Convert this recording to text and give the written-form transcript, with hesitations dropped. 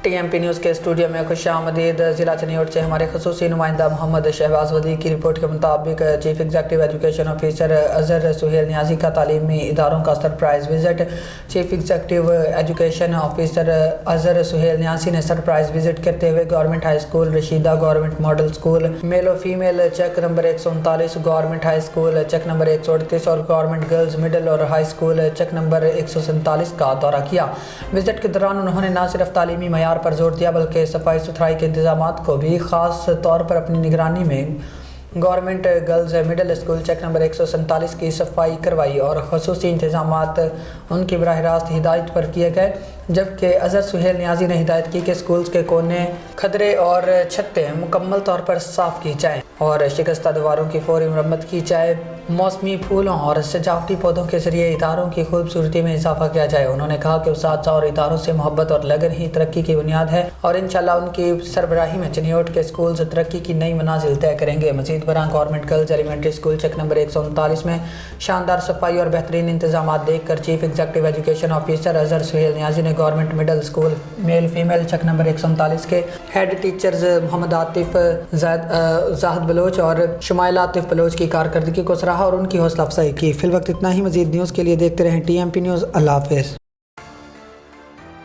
TMP news کے studio میں خوش آمدید۔ ضلع چنیوٹ سے ہمارے خصوصی نمائندہ محمد شہباز ودی کی رپورٹ کے مطابق chief executive education officer Azhar Sohail Niazi کا تعلیمی اداروں کا surprise visit. Chief executive education officer Azhar Sohail Niazi نے سرپرائز وزٹ کرتے ہوئے government high school Rasheeda, government model school male و female Chak number 139، government high school Chak number 138 اور گورنمنٹ گرلز مڈل اور ہائی اسکول چیک نمبر 147 کا دورہ کیا۔ وزٹ کے دوران انہوں نے نہ صرف تعلیمی معیار پر زور دیا بلکہ صفائی ستھرائی کے انتظامات کو بھی خاص طور پر اپنی نگرانی میں government girls middle school Chak number 147 کی صفائی کروائی اور خصوصی انتظامات ان کی براہ راست ہدایت پر کیے گئے، جبکہ اظہر سہیل نیازی نے ہدایت کی کہ اسکولز کے کونے، کھدرے اور چھتیں مکمل طور پر صاف کی جائیں اور شکستہ دیواروں کی فوری مرمت کی جائے۔ موسمی پھولوں اور سجاوٹی پودوں کے ذریعے اداروں کی خوبصورتی میں اضافہ کیا جائے۔ انہوں نے کہا کہ اساتذہ اور اداروں سے محبت اور لگن ہی ترقی کی بنیاد ہے اور انشاءاللہ ان کی سربراہی میں چنیوٹ کے اسکولز ترقی کی نئی منازل طے کریں گے۔ مزید برآں government girls elementary school Chak number 139 میں شاندار صفائی اور بہترین انتظامات دیکھ کر chief executive education officer Azhar Sohail Niazi نے government middle school male female Chak number 139 کے ہیڈ ٹیچرز محمد عاطف زاہد بلوچ اور شمائل عاطف بلوچ کی کارکردگی کو سراہا اور ان کی حوصلہ افزائی کی۔ فی الوقت اتنا ہی۔ مزید نیوز کے لیے دیکھتے رہیں TMP نیوز۔ اللہ حافظ۔